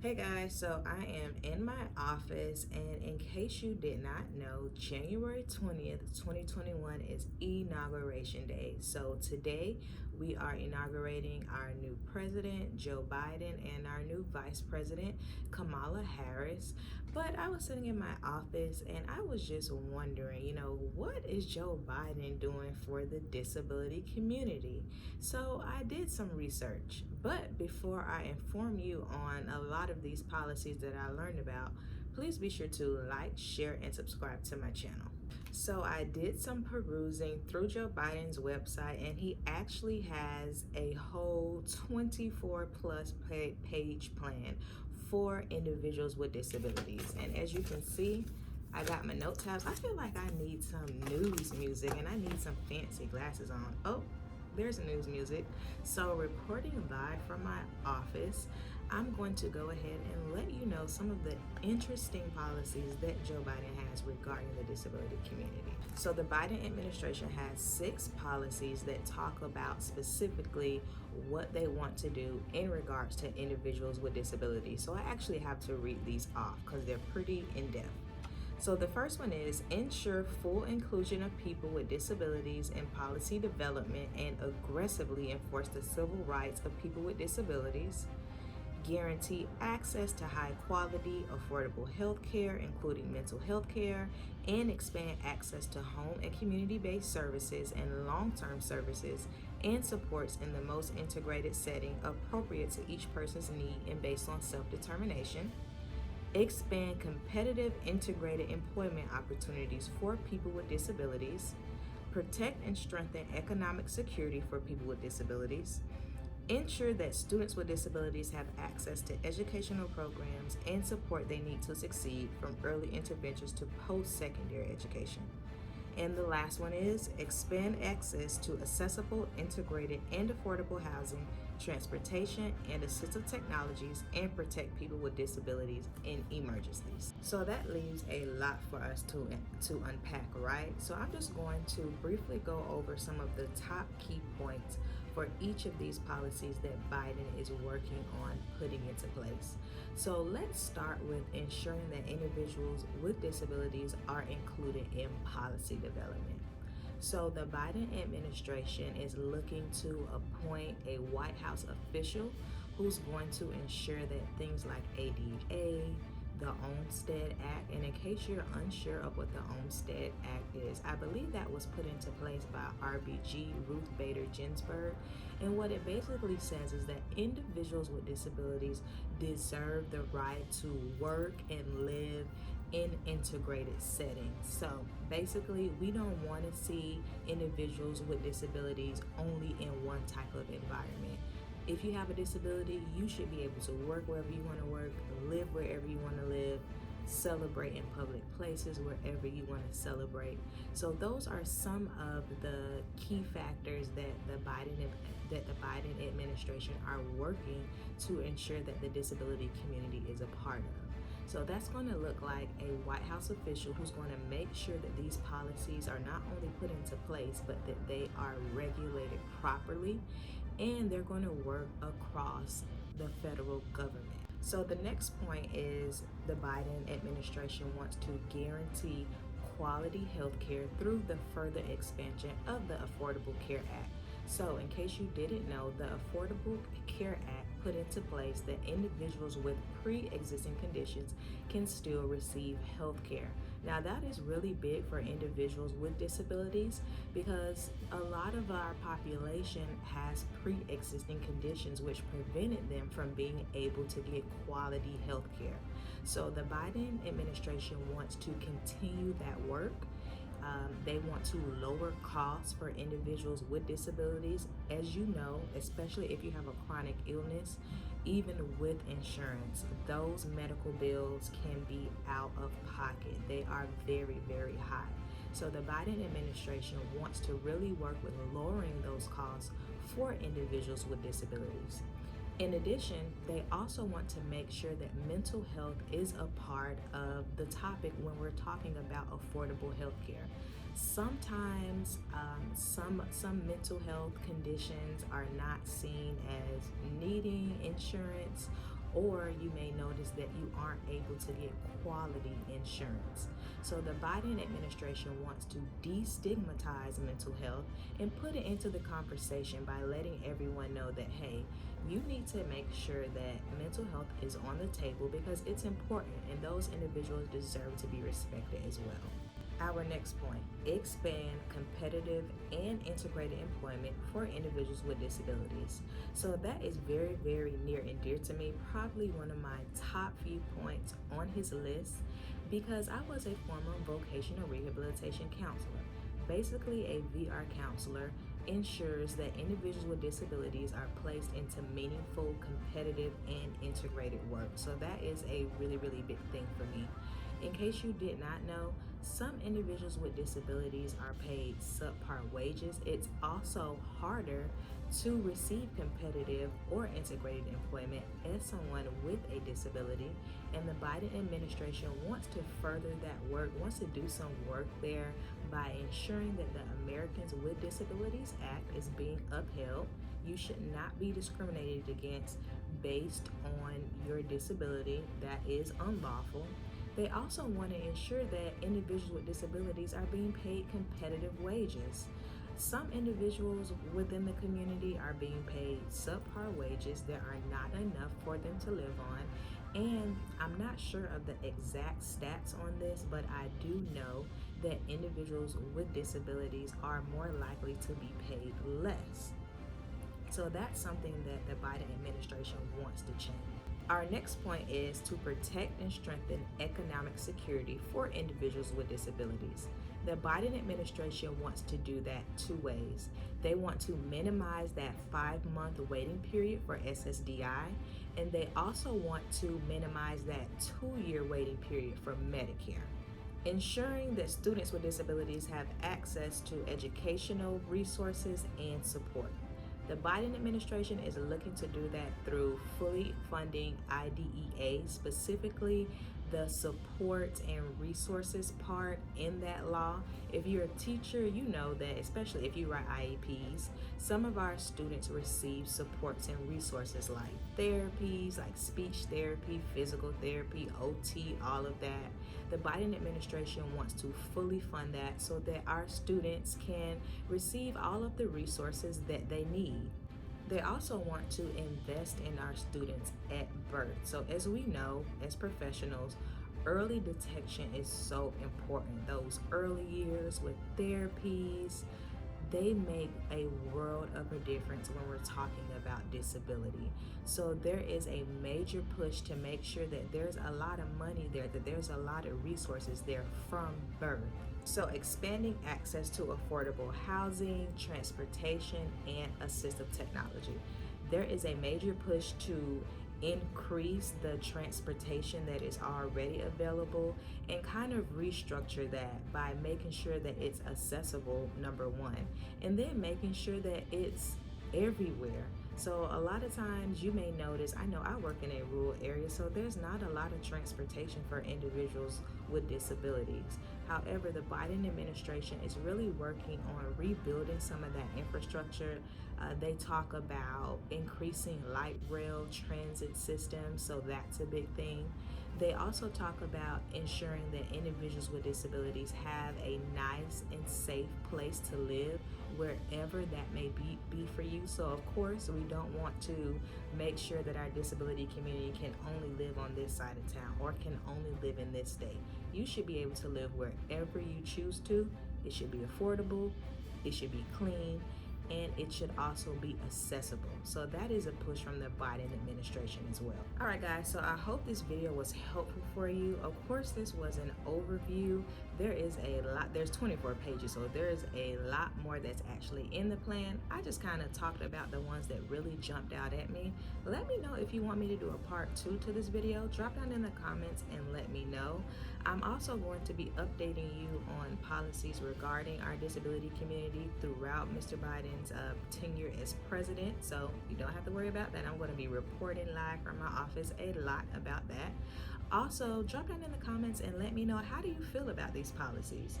Hey guys, so I am in my office, and in case you did not know, January 20th, 2021 is Inauguration Day. So today we are inaugurating our new president, Joe Biden, and our new vice president, Kamala Harris. But I was sitting in my office and I was just wondering, what is Joe Biden doing for the disability community? So I did some research, but before I inform you on a lot of these policies that I learned about, please be sure to like, share, and subscribe to my channel. So I did some perusing through Joe Biden's website, and he actually has a whole 24 plus page plan for individuals with disabilities. And as you can see, I got my note tabs. I feel like I need some news music and I need some fancy glasses on. Oh, there's news music. So reporting live from my office, I'm going to go ahead and let you know some of the interesting policies that Joe Biden has regarding the disability community. So the Biden administration has 6 policies that talk about specifically what they want to do in regards to individuals with disabilities. So I actually have to read these off because they're pretty in-depth. So the first one is ensure full inclusion of people with disabilities in policy development and aggressively enforce the civil rights of people with disabilities. Guarantee access to high quality, affordable health care, including mental health care, and expand access to home and community-based services and long-term services and supports in the most integrated setting appropriate to each person's need and based on self-determination. Expand competitive integrated employment opportunities for people with disabilities, protect and strengthen economic security for people with disabilities, ensure that students with disabilities have access to educational programs and support they need to succeed from early interventions to post-secondary education. And the last one is expand access to accessible, integrated, and affordable housing, transportation, and assistive technologies, and protect people with disabilities in emergencies. So that leaves a lot for us to unpack, right? So I'm just going to briefly go over some of the top key points for each of these policies that Biden is working on putting into place. So let's start with ensuring that individuals with disabilities are included in policy development. So the Biden administration is looking to appoint a White House official who's going to ensure that things like ADA, the Olmstead Act, and in case you're unsure of what the Olmstead Act is, I believe that was put into place by RBG, Ruth Bader Ginsburg, and what it basically says is that individuals with disabilities deserve the right to work and live in integrated settings. So basically, we don't want to see individuals with disabilities only in one type of environment. If you have a disability, you should be able to work wherever you want to work, live wherever you want to live, celebrate in public places wherever you want to celebrate. So those are some of the key factors that the Biden administration are working to ensure that the disability community is a part of. So that's going to look like a White House official who's going to make sure that these policies are not only put into place, but that they are regulated properly, and they're going to work across the federal government. So the next point is the Biden administration wants to guarantee quality health care through the further expansion of the Affordable Care Act. So in case you didn't know, the Affordable Care Act put into place that individuals with pre-existing conditions can still receive health care. Now that is really big for individuals with disabilities because a lot of our population has pre-existing conditions which prevented them from being able to get quality health care. So the Biden administration wants to continue that work. They want to lower costs for individuals with disabilities. As you know, especially if you have a chronic illness, even with insurance, those medical bills can be out of pocket. They are very, very high. So the Biden administration wants to really work with lowering those costs for individuals with disabilities. In addition, they also want to make sure that mental health is a part of the topic when we're talking about affordable health care. Sometimes some mental health conditions are not seen as needing insurance, or you may notice that you aren't able to get quality insurance. So the Biden administration wants to destigmatize mental health and put it into the conversation by letting everyone know that, hey, you need to make sure that mental health is on the table because it's important and those individuals deserve to be respected as well. Our next point, expand competitive and integrated employment for individuals with disabilities. So that is very, very near and dear to me, probably one of my top few points on his list because I was a former vocational rehabilitation counselor. Basically, a VR counselor ensures that individuals with disabilities are placed into meaningful, competitive, and integrated work. So that is a really, really big thing for me. In case you did not know, some individuals with disabilities are paid subpar wages. It's also harder to receive competitive or integrated employment as someone with a disability, and the Biden administration wants to further that work, wants to do some work there by ensuring that the Americans with Disabilities Act is being upheld. You should not be discriminated against based on your disability. That is unlawful. They also want to ensure that individuals with disabilities are being paid competitive wages. Some individuals within the community are being paid subpar wages that are not enough for them to live on. And I'm not sure of the exact stats on this, but I do know that individuals with disabilities are more likely to be paid less. So that's something that the Biden administration wants to change. Our next point is to protect and strengthen economic security for individuals with disabilities. The Biden administration wants to do that two ways. They want to minimize that 5-month waiting period for SSDI, and they also want to minimize that 2-year waiting period for Medicare. Ensuring that students with disabilities have access to educational resources and support. The Biden administration is looking to do that through fully funding IDEA, specifically the support and resources part in that law. If you're a teacher, you know that, especially if you write IEPs, some of our students receive supports and resources like therapies, like speech therapy, physical therapy, OT, all of that. The Biden administration wants to fully fund that so that our students can receive all of the resources that they need. They also want to invest in our students at birth. So as we know, as professionals, early detection is so important. Those early years with therapies, they make a world of a difference when we're talking about disability. So there is a major push to make sure that there's a lot of money there, that there's a lot of resources there from birth. So expanding access to affordable housing, transportation, and assistive technology. There is a major push to increase the transportation that is already available and kind of restructure that by making sure that it's accessible, number one, and then making sure that it's everywhere. So a lot of times you may notice, I know I work in a rural area, so there's not a lot of transportation for individuals with disabilities. However, the Biden administration is really working on rebuilding some of that infrastructure. They talk about increasing light rail transit systems, so that's a big thing. They also talk about ensuring that individuals with disabilities have a nice and safe place to live wherever that may be for you. So of course, we don't want to make sure that our disability community can only live on this side of town or can only live in this state. You should be able to live wherever you choose to. It should be affordable, it should be clean, and it should also be accessible. So that is a push from the Biden administration as well. All right, guys, so I hope this video was helpful for you. Of course, this was an overview. There is a lot, there's 24 pages, so there's a lot more that's actually in the plan. I just kind of talked about the ones that really jumped out at me. Let me know if you want me to do a part 2 to this video. Drop down in the comments and let me know. I'm also going to be updating you on policies regarding our disability community throughout Mr. Biden's tenure as president, so you don't have to worry about that. I'm going to be reporting live from my office a lot about that. Also, drop down in the comments and let me know, how do you feel about these policies?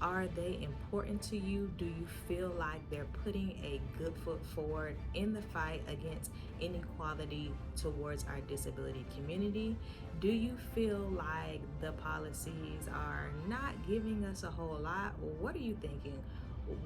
Are they important to you? Do you feel like they're putting a good foot forward in the fight against inequality towards our disability community? Do you feel like the policies are not giving us a whole lot? What are you thinking?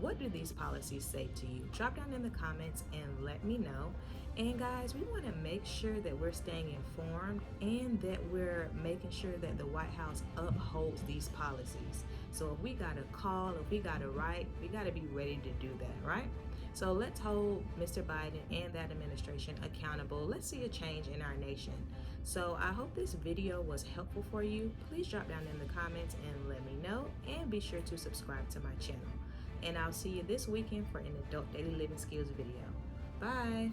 What do these policies say to you? Drop down in the comments and let me know. And guys, we want to make sure that we're staying informed and that we're making sure that the White House upholds these policies. So if we got to call, if we got to write, we got to be ready to do that, right? So let's hold Mr. Biden and that administration accountable. Let's see a change in our nation. So I hope this video was helpful for you. Please drop down in the comments and let me know, and be sure to subscribe to my channel. And I'll see you this weekend for an Adult Daily Living Skills video. Bye.